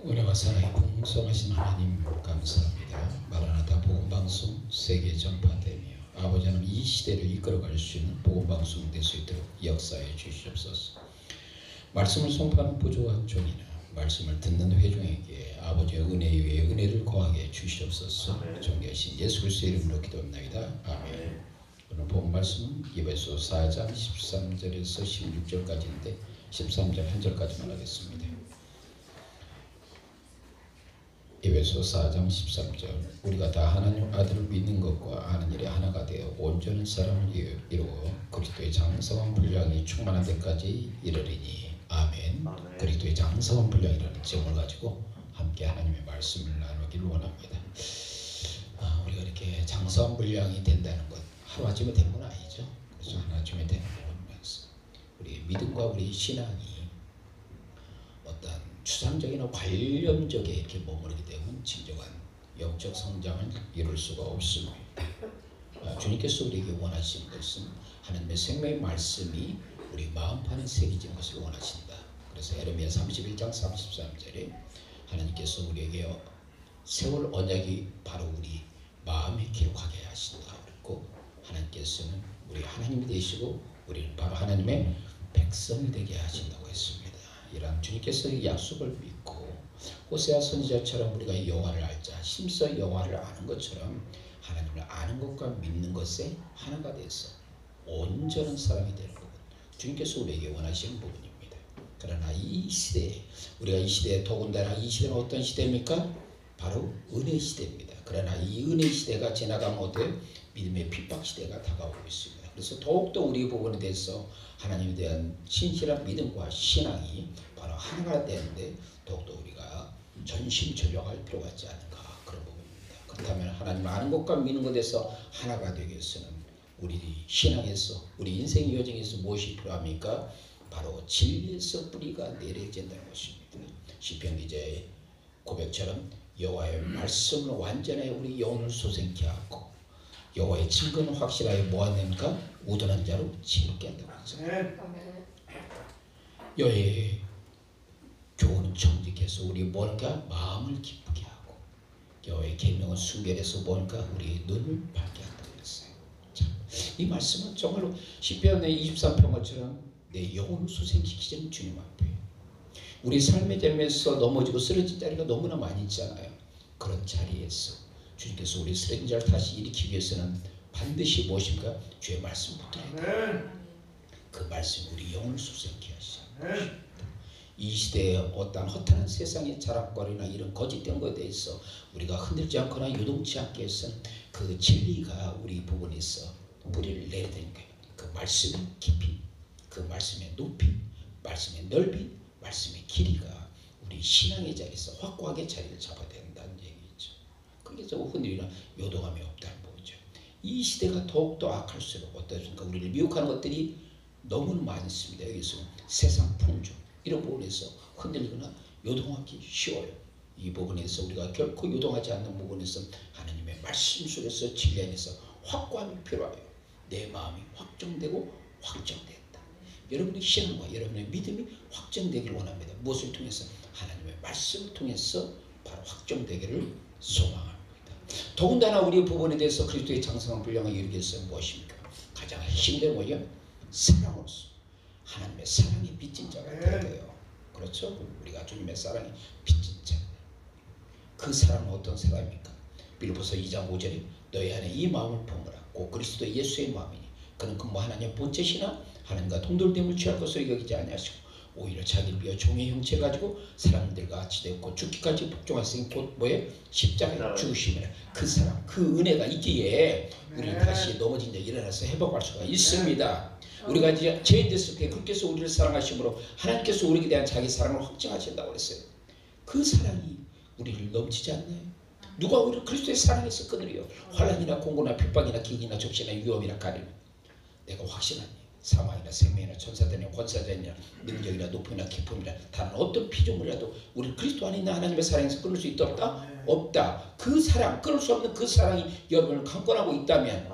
은혜와 사랑이 풍성하신 하나님 감사합니다. 마라나타 복음방송 세계 전파되며 아버지 하나님 이 시대를 이끌어갈 수 있는 복음방송 될 수 있도록 역사해 주시옵소서. 말씀을 선포하는 부족한 종이나 말씀을 듣는 회중에게 아버지의 은혜 위에 은혜를 거하게 주시옵소서. 존귀하신 예수 그리스도의 이름으로 기도합니다. 아멘. 오늘 본 말씀은 에베소 4장 13절에서 16절까지인데 13절 한 절까지만 하겠습니다. 에베소 4장 13절 우리가 다 하나님 아들을 믿는 것과 아는 일에 하나가 되어 온전한 사람을 이루어 그리스도의 장성한 분량이 충만한 데까지 이르리니 아멘. 그리스도의 장성한 분량이라는 제목을 가지고 함께 하나님의 말씀을 나누기를 원합니다. 우리가 이렇게 장성한 분량이 된다는 것 하루아침에 된 건 아니죠. 그래서 하루아침에 되는 거면서 우리 믿음과 우리 신앙이 어떤 추상적이나 관념적에 이렇게 머무르게 되면 진정한 영적 성장을 이룰 수가 없습니다. 주님께서 우리에게 원하시는 것은 하나님의 생명의 말씀이 우리 마음판에 새겨진 것을 원하신다. 그래서 에레미야 31장 33절에 하나님께서 우리에게 세월 언약이 바로 우리 마음에 기록하게 하신다. 그리고 하나님께서는 우리 하나님이 되시고 우리는 바로 하나님의 백성이 되게 하신다고 했습니다. 이런 주님께서 약속을 믿고 호세아 선지자처럼 우리가 여호와를 알자 심서 여호와를 아는 것처럼 하나님을 아는 것과 믿는 것에 하나가 돼서 온전한 사람이 되는 부분 주님께서 우리에게 원하시는 부분입니다. 그러나 이 시대에 우리가 이 시대에 더군다나 이 시대는 어떤 시대입니까? 바로 은혜 시대입니다. 그러나 이 은혜 시대가 지나가면 어때요? 믿음의 핍박 시대가 다가오고 있습니다. 그래서 더욱더 우리 부분에 대해서 하나님에 대한 신실한 믿음과 신앙이 바로 하나가 되는데 더욱더 우리가 전심전력할 필요가 있지 않을까 그런 부분입니다. 그렇다면 하나님 아는 것과 믿는 것에서 하나가 되기 위해서는 우리 신앙에서 우리 인생 여정에서 무엇이 필요합니까? 바로 진리에서 뿌리가 내려진다는 것입니다. 시편 기자의 고백처럼 여호와의 말씀을 완전히 우리 영혼을 소생케 하고 여호와의 증거는 확실하게 뭐하니까 우둔한 자로 지혜롭게 한다고 하죠. 여호와의 교훈은 정직해서 우리 뭔가 마음을 기쁘게 하고 여호와의 계명은 순결해서 뭔가 우리 눈을 밝게 한다고 했어요. 자, 이 말씀은 정말로 시편의 23편처럼 내 영혼을 소생시키는 주님 앞에 우리 삶의 자리에서 넘어지고 쓰러진 자리가 너무나 많이 있잖아요. 그런 자리에서 주님께서 우리 쓰러진 자를 다시 일으키기 위해서는 반드시 무엇입니까? 주의 말씀 붙들어야 돼요. 그 말씀 우리 영혼을 소생케 하시옵소서. 이 시대에 어떠한 허탄한 세상의 자랑거리나 이런 거짓된 것에 대해서 우리가 흔들지 않거나 요동치 않게 해서는 그 진리가 우리 부분에서 뿌리를 내야 되니까 그 말씀의 깊이, 그 말씀의 높이, 말씀의 넓이, 말씀의 길이가 우리 신앙의 자리에서 확고하게 자리를 잡아야 된다는 얘기죠. 그래서 흔들리나 요동함이 없다는 거죠. 이 시대가 더욱더 악할수록 어떻습니까? 우리를 미혹하는 것들이 너무 많습니다. 여기서 세상 풍조 이런 부분에서 흔들리거나 요동하기 쉬워요. 이 부분에서 우리가 결코 요동하지 않는 부분에서 하나님의 말씀 속에서 진리 안에서 확고함이 필요해요. 내 마음이 확정되고 확정된다. 여러분의 신앙과 여러분의 믿음이 확정되기를 원합니다. 무엇을 통해서? 하나님의 말씀을 통해서 바로 확정되기를 소망합니다. 더군다나 우리 부분에 대해서 그리스도의 장성한 분량을 이루기 위해서 무엇입니까? 가장 핵심된 뭐예요? 사랑으로서 하나님의 사랑이 빚진 자가 되어야 돼요. 그렇죠? 우리가 주님의 사랑이 빚진 자. 그 사랑은 어떤 사랑입니까? 빌립보서 2장 5절에 너희 안에 이 마음을 품으라. 곧 그리스도 예수의 마음이니 그는 그 하나님의 본체시나 하나님과 동돌됨을 취할 것으로 여기지 아니하시고 오히려 자기를 위하여 종의 형체 가지고 사람들과 같이 되었고 죽기까지 복종하시니 곧 뭐에 십자가에 죽으심이라. 그 사랑, 그 은혜가 있기에 우리는 다시 넘어진 자 일어나서 회복할 수가 있습니다. 우리가 이제 죄인됐을 때 그렇게서 우리를 사랑하심으로 하나님께서 우리에 대한 자기 사랑을 확증하신다고 그랬어요. 그 사랑이 우리를 넘치지 않나요? 누가 우리를 그리스도의 사랑에서 끊으려 환난이나 공고나 핍박이나 기근이나 적시나 위험이나 가리나 내가 확신하니 사망이나 생명이나 천사들이나 권사자이나 능력이나 높음이나 기쁨이나 다른 어떤 피조물이라도 우리 그리스도 안에 있는 하나님의 사랑에서 끊을 수 있다 없다? 없다. 그 사랑, 끊을 수 없는 그 사랑이 여러분을 강권하고 있다면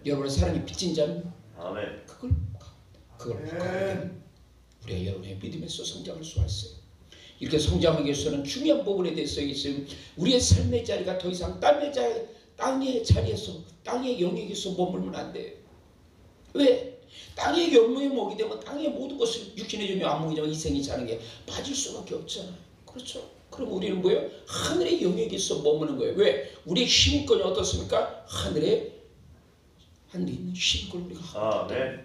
여러분의 사랑이 빚진 자는 그걸 묵하면 우리가 여러분의 믿음에서 성장할 수가 있어요. 이렇게 성장하기 위해서는 중요한 부분에 대해서 있으면 우리의 삶의 자리가 더 이상 땅의 자리에서 땅의 영역에서 머물면 안 돼요. 왜? 땅의 열무에 먹이 되면 땅의 모든 것을 육신의 전혀 안목이 되면 이생이 사는 게 빠질 수밖에 없잖아요. 그렇죠? 그럼 우리는 뭐예요? 하늘의 영역에서 머무는 거예요. 왜? 우리의 힘권이 어떻습니까? 하늘에 있는 힘권을 우리가 갖고 있다.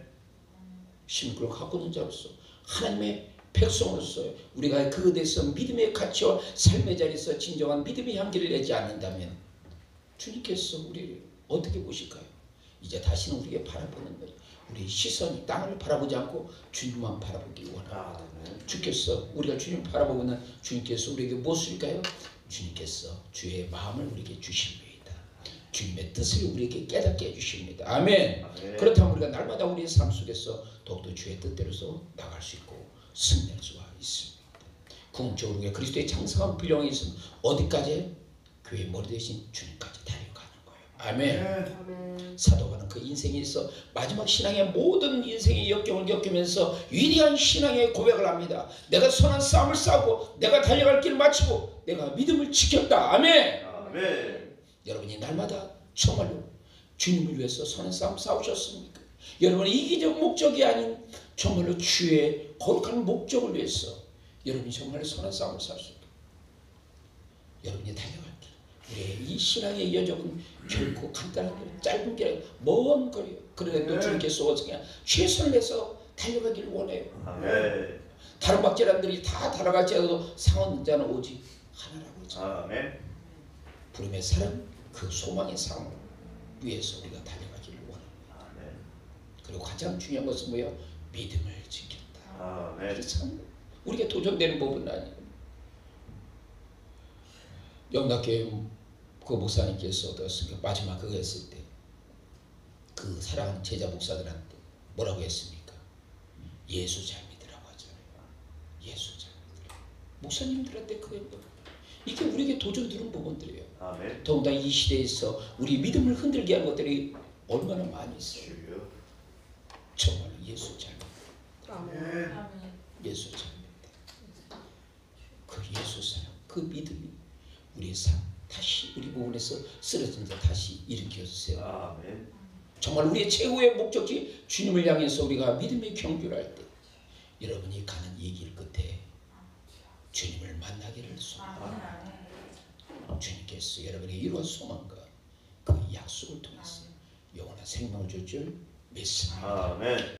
힘권을 갖고 있는 자로서 하나님의 백성으로서 우리가 그에 대해서 믿음의 가치와 삶의 자리에서 진정한 믿음의 향기를 내지 않는다면 주님께서 우리를 어떻게 보실까요? 이제 다시는 우리에게 바라보는 거예요. 우리 시선이 땅을 바라보지 않고 주님만 바라보길 원합니다. 주께서 우리가 주님을 바라보면 주님께서 우리에게 무엇일까요? 주님께서 주의 마음을 우리에게 주십니다. 주님의 뜻을 우리에게 깨닫게 해주십니다. 아멘. 그렇다면 우리가 날마다 우리의 삶 속에서 더욱더 주의 뜻대로서 나갈 수 있고 승리할 수가 있습니다. 궁극적으로 우리가 그리스도의 장성한 분량이 있으면 어디까지? 교회의 머리 대신 주님까지 달려가는 거예요. 아멘. 사도가는 그 인생에 있어 마지막 신앙의 모든 인생의 역경을 겪으면서 위대한 신앙의 고백을 합니다. 내가 선한 싸움을 싸우고 내가 달려갈 길을 마치고 내가 믿음을 지켰다. 아멘. 여러분이 날마다 정말로 주님을 위해서 선한 싸움 싸우셨습니까? 여러분의 이기적 목적이 아닌 정말로 주의 거룩한 목적을 위해서 여러분이 정말로 선한 싸움을 싸우셨습니까? 여러분이 달려갈 길, 우리의 이 신앙의 여정은 결코 간단한 길, 짧은 길, 먼 거리요. 그래도 주님께서 그냥 최선을 내서 달려가기를 원해요. 다른 박제란들이 다 달아갈지라도 상원 자는 오직 하나라고 했잖아요. 부름의 사랑, 그 소망의 삶을 위해서 우리가 달려가기를 원합니다. 그리고 가장 중요한 것은 뭐예요? 믿음을 지켰다. 참 우리가 도전되는 법은 아니에요. 영락교회 그 목사님께서 어떻습니까? 마지막 그거 했을 때 그 사랑하는 제자 목사들한테 뭐라고 했습니까? 예수 잘 믿으라고 하잖아요. 예수 잘 믿으라고. 목사님들한테 그게 뭐 이게 우리에게 도전되는 부분들이에요. 더군다나 이 시대에서 우리 믿음을 흔들게 한 것들이 얼마나 많이 있어요. 정말 예수 잘 믿다. 예수 잘 믿다. 그 예수 사랑, 그 믿음이 우리의 삶 다시 우리 부분에서 쓰러진 자 다시 일으켜주세요. 정말 우리의 최고의 목적이 주님을 향해서 우리가 믿음의 경주를 할 때 여러분이 가는 이 길 끝에 주님을 만나기를 소망합니다. 주님께서 여러분의 이루한 소망과 그 약속을 통해서 영원한 생명을 줄 줄 믿습니다.